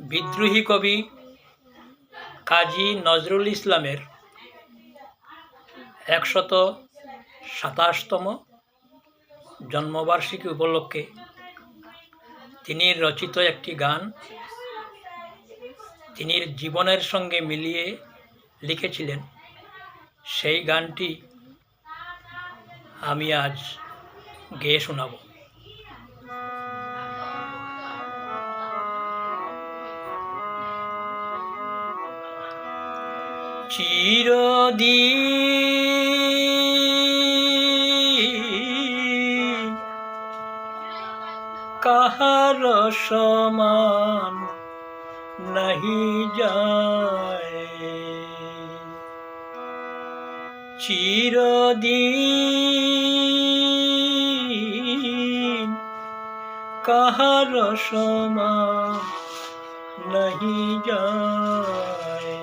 বিদ্রোহী কবি কাজী নজরুল ইসলামের ১২৭তম জন্মবার্ষিকী উপলক্ষে তিনি রচিত একটি গান তিনি জীবনের সঙ্গে মিলিয়ে লিখেছিলেন। সেই গানটি আমি আজ গেয়ে শোনাব। চিরদিন কাহার সমান নাহি যায়, চিরদিন কাহার সমান নাহি যায়।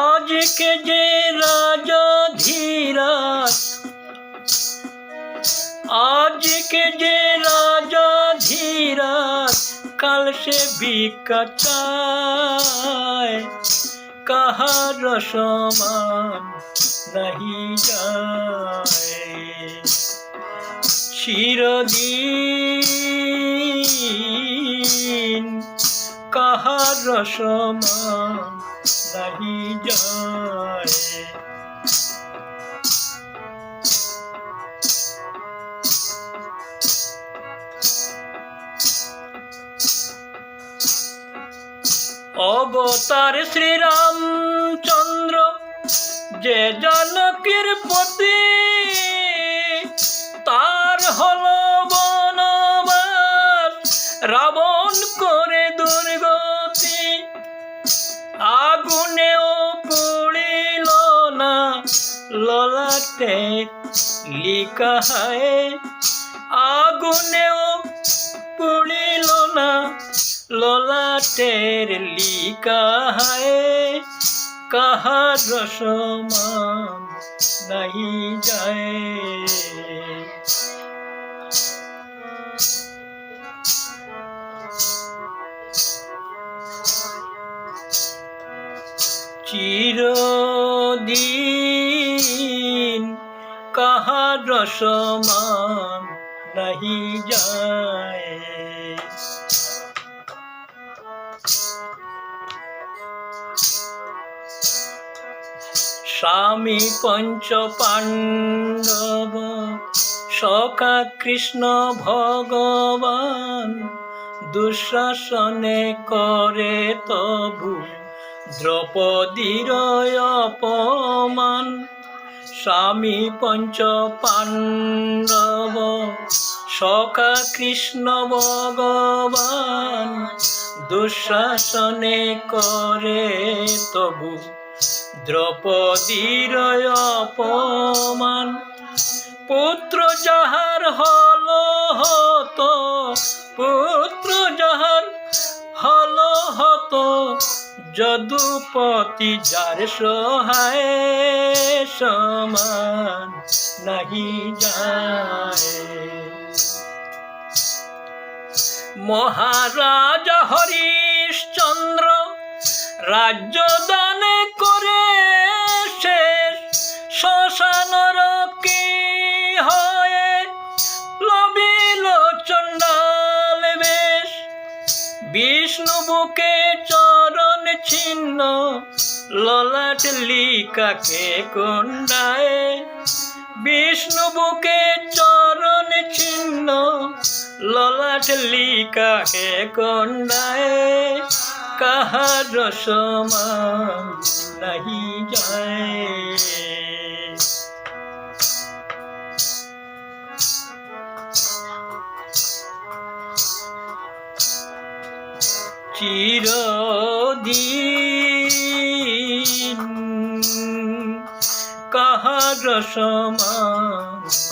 আজকে যে রাজা ধীরাজ, আজকে যে রাজা ধীরাজ, কাল সে ভিক্ষা চায়, কাহার সমান নাহি যায়। চিরদিন কাহার সমান নাহি যায়। অবতার শ্রীরামচন্দ্র যে জানকীর পতি, তার হল বনবাস রাবণ করে দুর্গতি। আগুনেও পুড়িল না ললাটে লিখা হায়, আগুনেও পুড়িল না ললাটের লিখা হায়, কাহার সমান নাহি যায়। চিরদিন কাহার সমান নাহি যায়। স্বামী পঞ্চ পাণ্ডব সখা কৃষ্ণ ভগবান, দুঃশাসনে করে তবু দ্রৌপদীর অপমান। স্বামী পঞ্চ পাণ্ডব সখা কৃষ্ণ ভগবান, দুঃশাসনে করে তবু দ্রৌপদীর অপমান। পুত্র যাহার হল হত, পুত্র যাহার হল হত, যদুপতি যার সহায়, সমান নাহি যায়। মহারাজা হরিশ্চন্দ্র রাজ্য দানে করে শেষ, শ্মশানর কি হয়ে লবিল চণ্ডাল বেশ। বিষ্ণু বুকে চরণ ছিন্ন, ললাট লিখাকে কন্যায়। বিষ্ণু বুকে চরণ ছিন্ন, ললাট লিখাকে কন্যায়, কাহার সমান নাহি যায়। চিরদিন কাহার সমান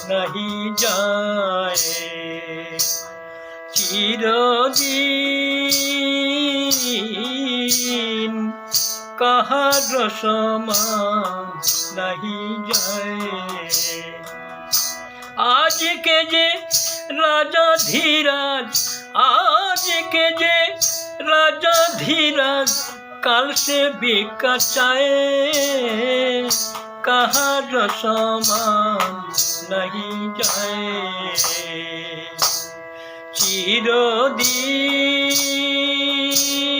নাহি যায়। চিরদিন কাহার সমান নাহি যায়। আজকে যে राजा धीराज आज के जे राजा धीराज काल से बिका चाहे कहाँ समान नहीं जाए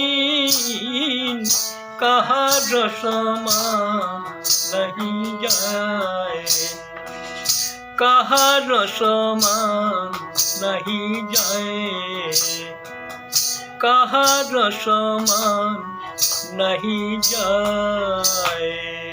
चिरदीन कहाँ समान नहीं जाए कहाँ समान नहीं जाए कहाँ समान नहीं जाए।